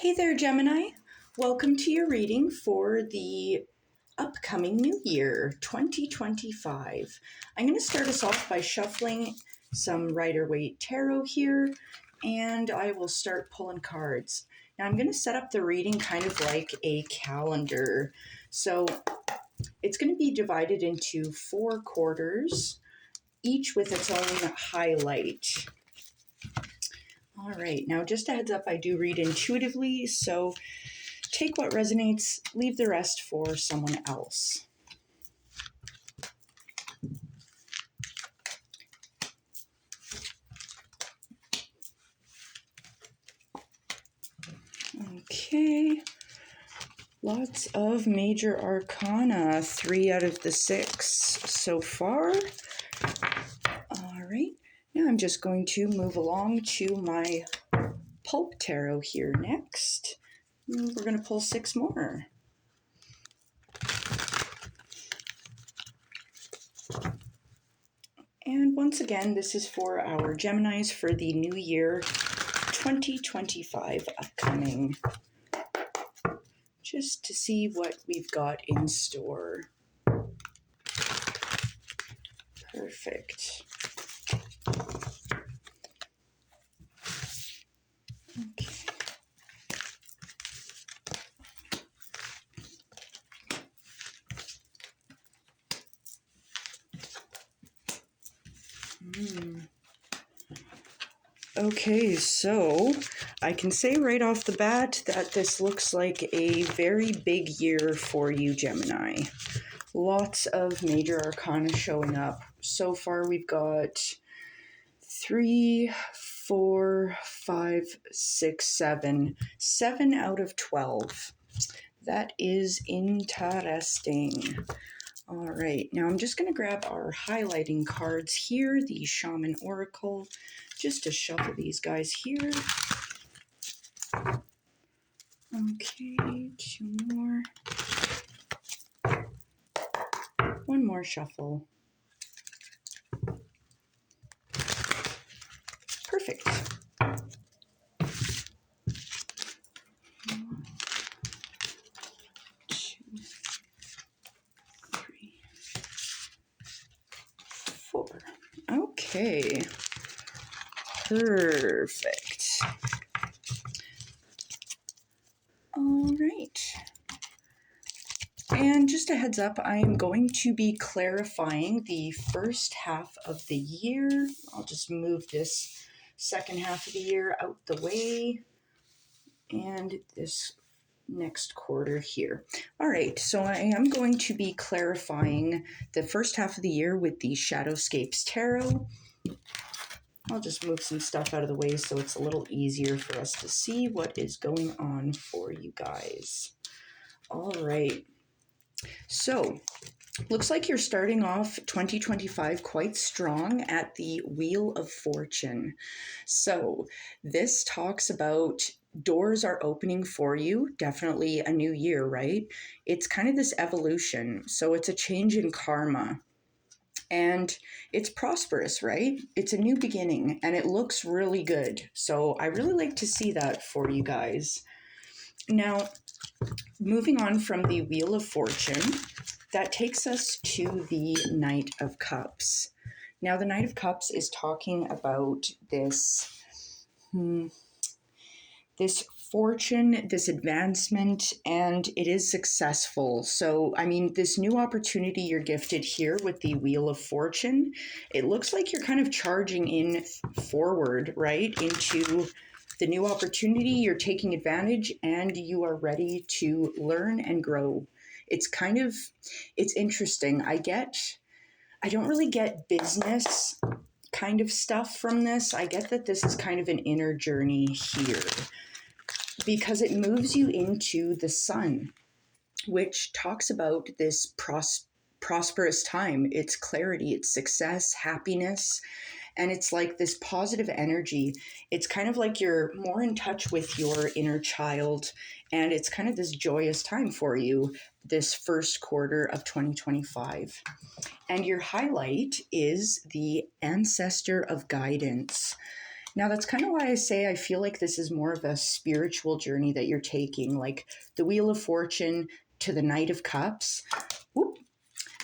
Hey there, Gemini. Welcome to your reading for the upcoming new year, 2025. I'm going to start us off by shuffling some rider-waite tarot here, and I will start pulling cards. Now, I'm going to set up the reading kind of like a calendar. So it's going to be divided into 4 quarters, each with its own highlight. All right, now just a heads up, I do read intuitively, so take what resonates, leave the rest for someone else. Okay, lots of major arcana, 3 out of the 6 so far. All right, now I'm just going to move along to my Pulp Tarot here next. We're going to pull 6 more. And once again, this is for our Geminis for the new year 2025 upcoming. Just to see what we've got in store. Perfect. Okay. Okay, so I can say right off the bat that this looks like a very big year for you, Gemini. Lots of major arcana showing up. So far we've got 3, 4, 5, 6, 7. 7 out of 12. That is interesting. All right, now I'm just going to grab our highlighting cards here, the Shaman Oracle, just to shuffle these guys here. Okay, 2 more. 1 more shuffle. Perfect. 1, 2, 3, 4. Okay. Perfect. All right. And just a heads up, I am going to be clarifying the first half of the year. I'll just move this second half of the year out the way. And this next quarter here. All right, so I am going to be clarifying the first half of the year with the Shadowscapes Tarot. I'll just move some stuff out of the way so it's a little easier for us to see what is going on for you guys. All right, so looks like you're starting off 2025 quite strong at the Wheel of Fortune. So this talks about doors are opening for you, definitely a new year, right? It's kind of this evolution. So it's a change in karma. And it's prosperous, right? It's a new beginning and it looks really good. So I really like to see that for you guys. Now, moving on from the Wheel of Fortune, that takes us to the Knight of Cups. Now, the Knight of Cups is talking about this fortune, this advancement, and it is successful. So, I mean, this new opportunity you're gifted here with the Wheel of Fortune, it looks like you're kind of charging in forward, right, into the new opportunity. You're taking advantage and you are ready to learn and grow. It's interesting. I don't really get business kind of stuff from this. I get that this is kind of an inner journey here because it moves you into the sun, which talks about this prosperous time. It's clarity, it's success, happiness, and it's like this positive energy. It's kind of like you're more in touch with your inner child, and it's kind of this joyous time for you, this first quarter of 2025. And your highlight is the Ancestor of Guidance. Now, that's kind of why I say I feel like this is more of a spiritual journey that you're taking, like the Wheel of Fortune to the Knight of Cups. Whoop.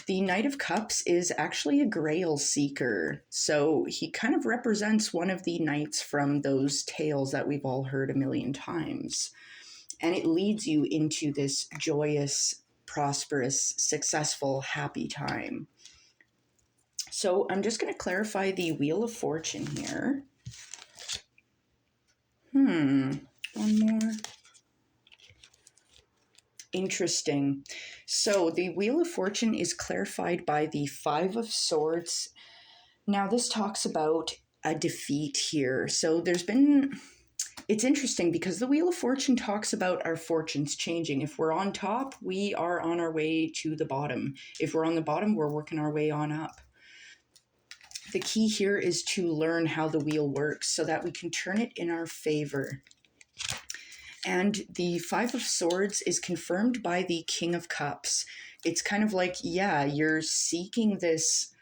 The Knight of Cups is actually a grail seeker. So he kind of represents one of the knights from those tales that we've all heard a million times. And it leads you into this joyous, prosperous, successful, happy time. So I'm just going to clarify the Wheel of Fortune here. One more. Interesting. So the Wheel of Fortune is clarified by the Five of Swords. Now, this talks about a defeat here. So it's interesting because the Wheel of Fortune talks about our fortunes changing. If we're on top, we are on our way to the bottom. If we're on the bottom, we're working our way on up. The key here is to learn how the wheel works so that we can turn it in our favor. And the Five of Swords is confirmed by the King of Cups. It's kind of like, yeah, you're seeking this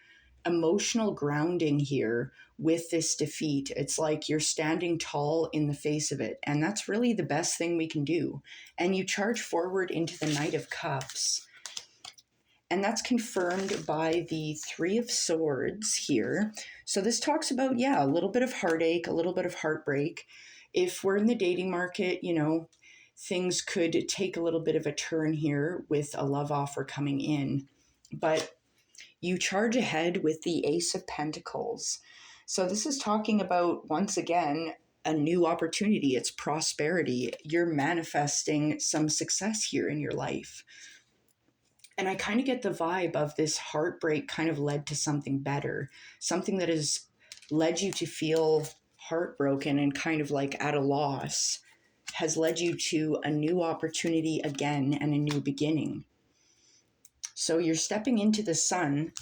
emotional grounding here with this defeat. It's like you're standing tall in the face of it. And that's really the best thing we can do. And you charge forward into the Knight of Cups. And that's confirmed by the Three of Swords here. So this talks about, yeah, a little bit of heartache, a little bit of heartbreak. If we're in the dating market, things could take a little bit of a turn here with a love offer coming in. But you charge ahead with the Ace of Pentacles. So this is talking about, once again, a new opportunity. It's prosperity. You're manifesting some success here in your life. And I kind of get the vibe of this heartbreak kind of led to something better, something that has led you to feel heartbroken and kind of like at a loss, has led you to a new opportunity again and a new beginning. So you're stepping into the sun,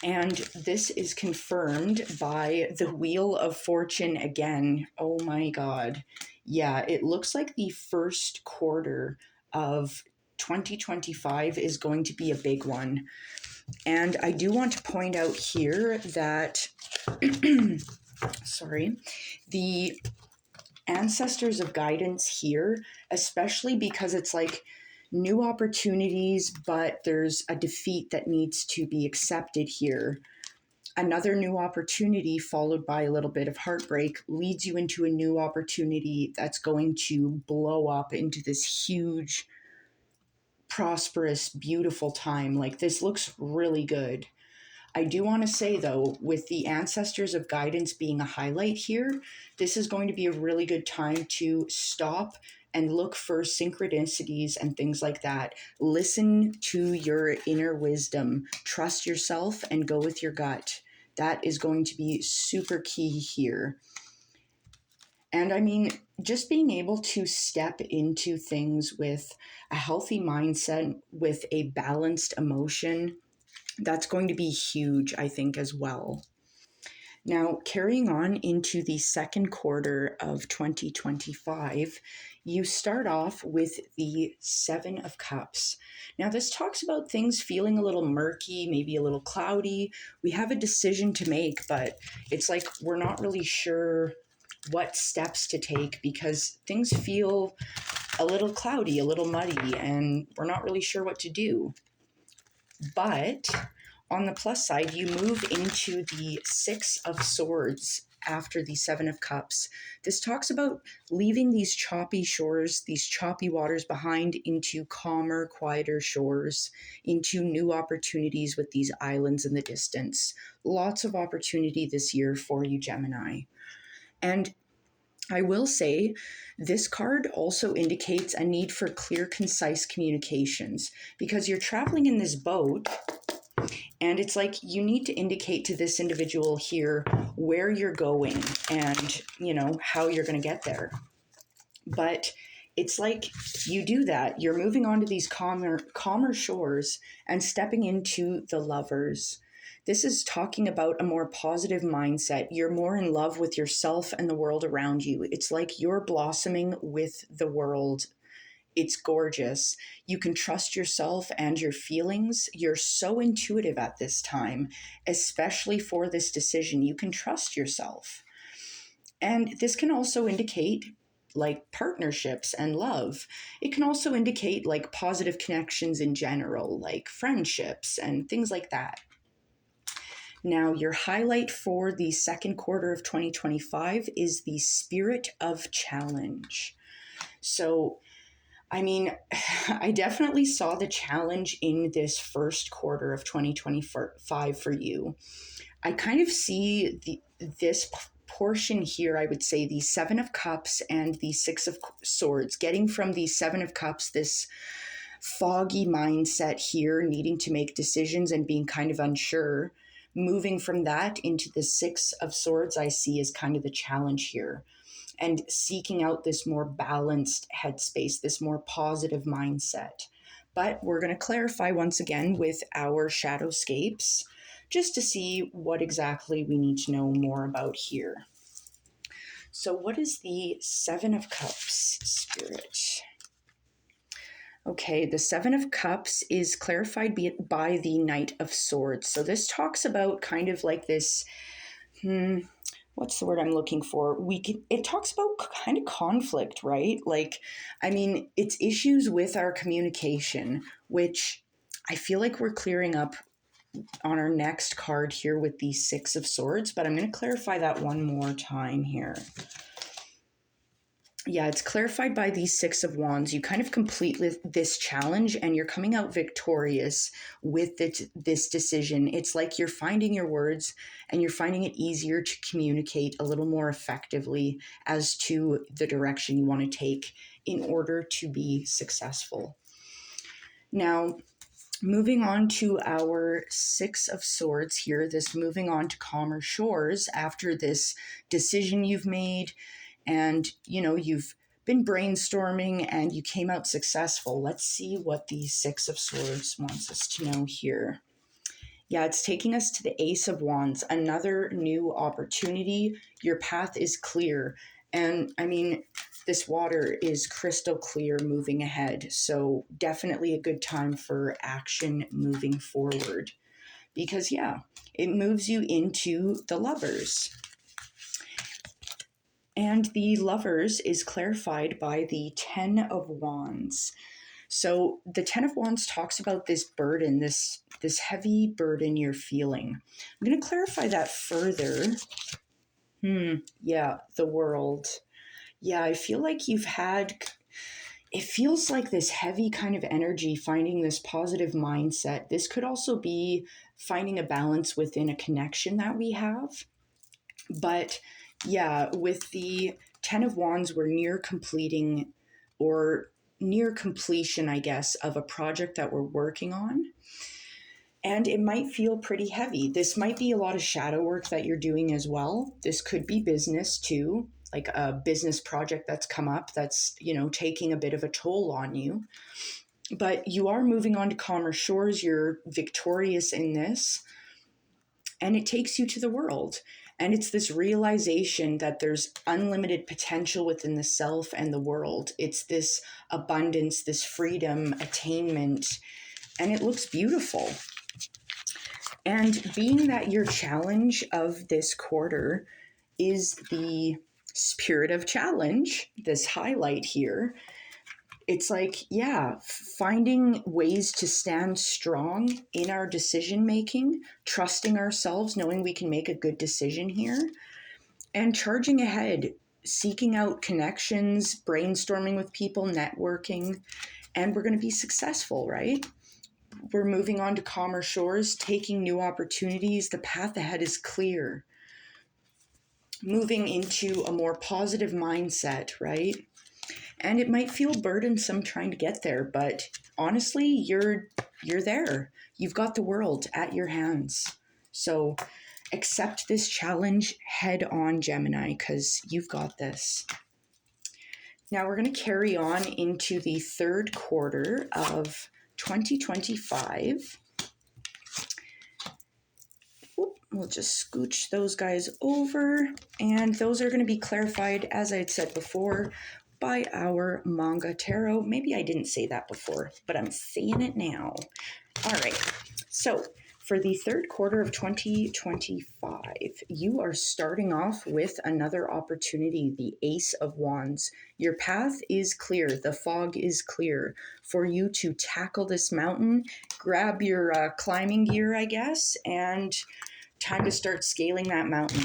and this is confirmed by the Wheel of Fortune again. Oh my God. Yeah, it looks like the first quarter of 2025 is going to be a big one. And I do want to point out here that, the ancestors of guidance here, especially because it's like new opportunities, but there's a defeat that needs to be accepted here. Another new opportunity followed by a little bit of heartbreak leads you into a new opportunity that's going to blow up into this huge, prosperous, beautiful time. Like, this looks really good. I do want to say, though, with the ancestors of guidance being a highlight here, this is going to be a really good time to stop and look for synchronicities and things like that. Listen to your inner wisdom. Trust yourself and go with your gut. That is going to be super key here. And I mean, just being able to step into things with a healthy mindset, with a balanced emotion, that's going to be huge, I think, as well. Now, carrying on into the second quarter of 2025, you start off with the Seven of Cups. Now, this talks about things feeling a little murky, maybe a little cloudy. We have a decision to make, but it's like we're not really sure what steps to take because things feel a little cloudy, a little muddy, and we're not really sure what to do. But on the plus side, you move into the Six of Swords after the Seven of Cups. This talks about leaving these choppy shores, these choppy waters behind into calmer, quieter shores, into new opportunities with these islands in the distance. Lots of opportunity this year for you, Gemini. And I will say this card also indicates a need for clear, concise communications because you're traveling in this boat. And it's like you need to indicate to this individual here where you're going and, how you're going to get there. But it's like you do that. You're moving on to these calmer shores and stepping into the Lovers. This is talking about a more positive mindset. You're more in love with yourself and the world around you. It's like you're blossoming with the world. It's gorgeous. You can trust yourself and your feelings. You're so intuitive at this time, especially for this decision. You can trust yourself. And this can also indicate like partnerships and love. It can also indicate like positive connections in general, like friendships and things like that. Now, your highlight for the second quarter of 2025 is the spirit of challenge. So, I mean, I definitely saw the challenge in this first quarter of 2025 for you. I kind of see this portion here, I would say the Seven of Cups and the Six of Swords, getting from the Seven of Cups, this foggy mindset here, needing to make decisions and being kind of unsure. Moving from that into the Six of Swords, I see as kind of the challenge here, and seeking out this more balanced headspace, this more positive mindset. But we're going to clarify once again with our Shadowscapes just to see what exactly we need to know more about here. So what is the Seven of Cups, Spirit? Okay, the Seven of Cups is clarified by the Knight of Swords. So this talks about kind of like this, what's the word I'm looking for? It talks about kind of conflict, right? Like, I mean, it's issues with our communication, which I feel like we're clearing up on our next card here with the Six of Swords, but I'm going to clarify that one more time here. Yeah, it's clarified by the Six of Wands. You kind of complete this challenge and you're coming out victorious with this decision. It's like you're finding your words and you're finding it easier to communicate a little more effectively as to the direction you want to take in order to be successful. Now, moving on to our Six of Swords here, this moving on to calmer shores after this decision you've made, and you've been brainstorming and you came out successful. Let's see what the Six of Swords wants us to know here. Yeah, it's taking us to the Ace of Wands, another new opportunity. Your path is clear. And I mean, this water is crystal clear moving ahead. So definitely a good time for action moving forward. Because yeah, it moves you into the Lovers. And the Lovers is clarified by the Ten of Wands. So the Ten of Wands talks about this burden, this heavy burden you're feeling. I'm going to clarify that further. Yeah, the World. Yeah, I feel like it feels like this heavy kind of energy, finding this positive mindset. This could also be finding a balance within a connection that we have. But yeah, with the Ten of Wands, we're near completing or near completion, I guess, of a project that we're working on. And it might feel pretty heavy. This might be a lot of shadow work that you're doing as well. This could be business too, like a business project that's come up that's, taking a bit of a toll on you. But you are moving on to calmer shores. You're victorious in this. And it takes you to the world. And it's this realization that there's unlimited potential within the self and the world. It's this abundance, this freedom, attainment, and it looks beautiful. And being that your challenge of this quarter is the spirit of challenge, this highlight here, it's like, yeah, finding ways to stand strong in our decision making, trusting ourselves, knowing we can make a good decision here, and charging ahead, seeking out connections, brainstorming with people, networking, and we're going to be successful, right? We're moving on to calmer shores, taking new opportunities. The path ahead is clear. Moving into a more positive mindset, right? And it might feel burdensome trying to get there, but honestly, you're there. You've got the world at your hands. So accept this challenge head on, Gemini, because you've got this. Now we're going to carry on into the third quarter of 2025. We'll just scooch those guys over, and those are going to be clarified, as I had said before, by our Manga Tarot. Maybe I didn't say that before, but I'm saying it now. All right. So For the third quarter of 2025, you are starting off with another opportunity, the Ace of Wands. Your path is clear, the fog is clear for you to tackle this mountain, grab your climbing gear, I guess, and time to start scaling that mountain.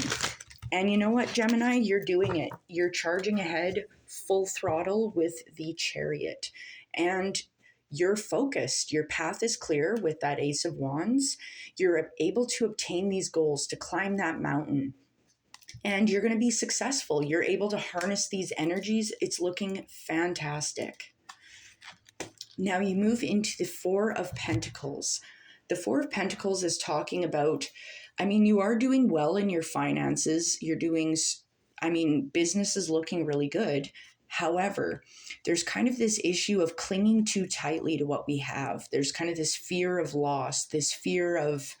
And you know what, Gemini? You're doing it. You're charging ahead full throttle with the Chariot. And you're focused. Your path is clear with that Ace of Wands. You're able to obtain these goals, to climb that mountain. And you're going to be successful. You're able to harness these energies. It's looking fantastic. Now you move into the Four of Pentacles. The Four of Pentacles is talking about, you are doing well in your finances. Business is looking really good. However, there's kind of this issue of clinging too tightly to what we have. There's kind of this fear of loss, this fear of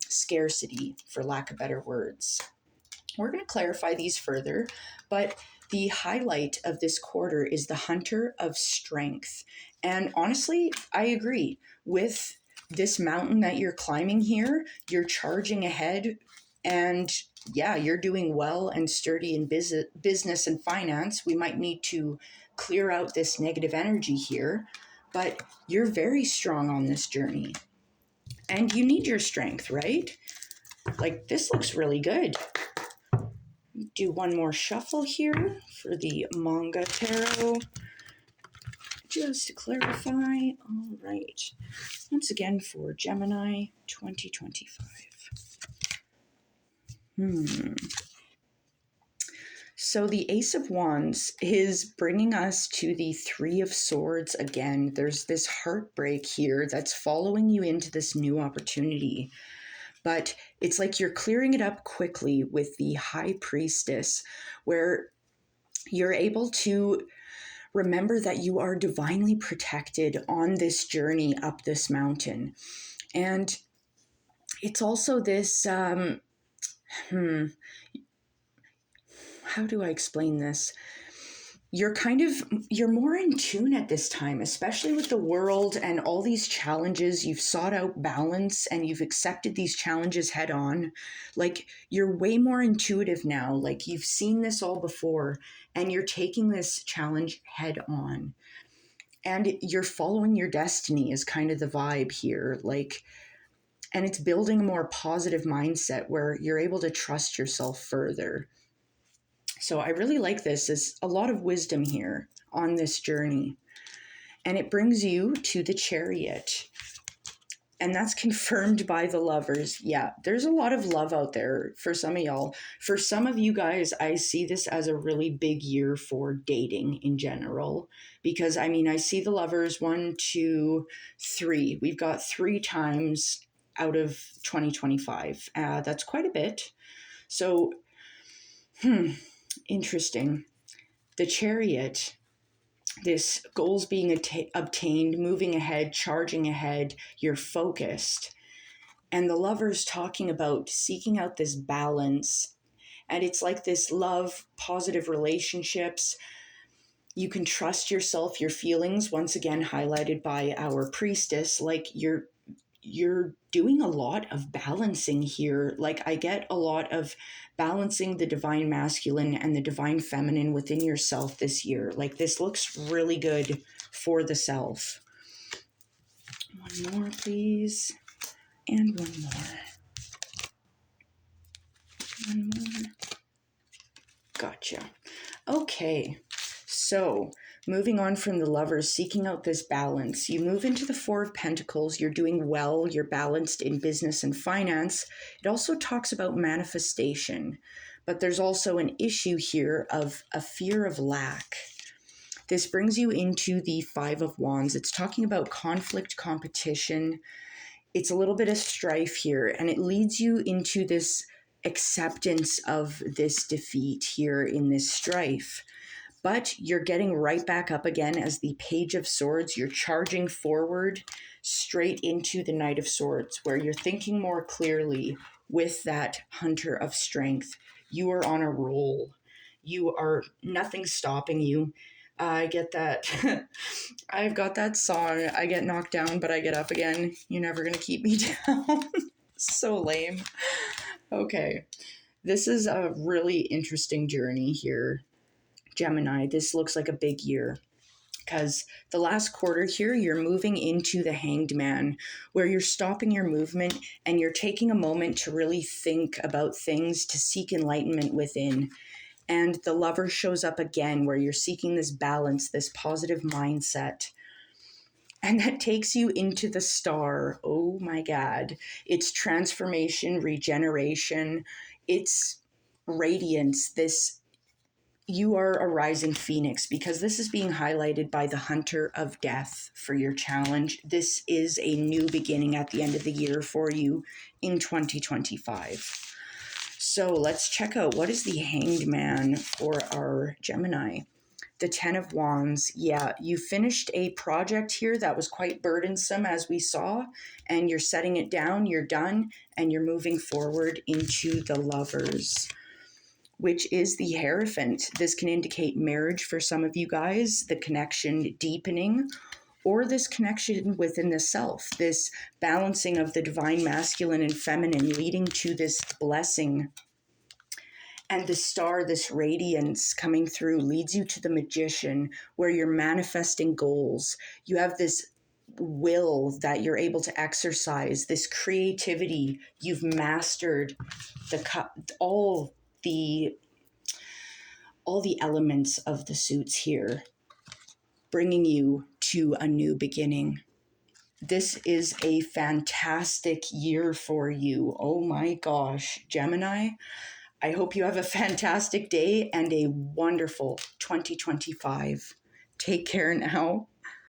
scarcity, for lack of better words. We're going to clarify these further, but the highlight of this quarter is the Hunter of Strength. And honestly, I agree with this mountain that you're climbing here. You're charging ahead, and yeah, you're doing well and sturdy in business and finance. We might need to clear out this negative energy here, but you're very strong on this journey. And you need your strength, right? Like, this looks really good. Do one more shuffle here for the Manga Tarot, just to clarify. All right. Once again for Gemini 2025. So the Ace of Wands is bringing us to the Three of Swords again. There's this heartbreak here that's following you into this new opportunity. But it's like you're clearing it up quickly with the High Priestess, where you're able to remember that you are divinely protected on this journey up this mountain. And it's also this, how do I explain this? You're more in tune at this time, especially with the world and all these challenges. You've sought out balance and you've accepted these challenges head on. Like, you're way more intuitive now. Like, you've seen this all before and you're taking this challenge head on. And you're following your destiny is kind of the vibe here. Like, and it's building a more positive mindset where you're able to trust yourself further. So I really like this. There's a lot of wisdom here on this journey. And it brings you to the Chariot. And that's confirmed by the Lovers. Yeah, there's a lot of love out there for some of y'all. For some of you guys, I see this as a really big year for dating in general. Because, I see the Lovers 1, 2, 3. We've got 3 times out of 2025. That's quite a bit. So, interesting. The Chariot, this goals being obtained, moving ahead, charging ahead, you're focused. And the Lovers talking about seeking out this balance. And it's like this love, positive relationships. You can trust yourself, your feelings, once again highlighted by our Priestess. Like, you're doing a lot of balancing here. Like, I get a lot of balancing the divine masculine and the divine feminine within yourself this year. Like, this looks really good for the self. One more, please. And one more. One more. Gotcha. Okay. So, moving on from the Lovers, seeking out this balance, you move into the Four of Pentacles. You're doing well. You're balanced in business and finance. It also talks about manifestation, but there's also an issue here of a fear of lack. This brings you into the Five of Wands. It's talking about conflict, competition. It's a little bit of strife here, and it leads you into this acceptance of this defeat here in this strife. But you're getting right back up again as the Page of Swords. You're charging forward straight into the Knight of Swords, where you're thinking more clearly with that Hunter of Strength. You are on a roll. You are nothing stopping you. I get that. I've got that song. I get knocked down, but I get up again. You're never going to keep me down. So lame. Okay. This is a really interesting journey here, Gemini. This looks like a big year because the last quarter here, you're moving into the Hanged Man, where you're stopping your movement and you're taking a moment to really think about things, to seek enlightenment within. And the Lover shows up again, where you're seeking this balance, this positive mindset. And that takes you into the Star. Oh my God. It's transformation, regeneration, it's radiance. This, you are a rising phoenix, because this is being highlighted by the Hunter of Death for your challenge. This is a new beginning at the end of the year for you in 2025. So let's check out, what is the Hanged Man for our Gemini? The Ten of Wands. Yeah, you finished a project here that was quite burdensome, as we saw, and you're setting it down, you're done, and you're moving forward into the Lovers, which is the Hierophant. This can indicate marriage for some of you guys, the connection deepening, or this connection within the self, this balancing of the divine masculine and feminine, leading to this blessing. And the Star, this radiance coming through, leads you to the Magician, where you're manifesting goals. You have this will that you're able to exercise, this creativity. You've mastered all the elements of the suits here, bringing you to a new beginning. This is a fantastic year for you. Oh my gosh, Gemini. I hope you have a fantastic day and a wonderful 2025. Take care now.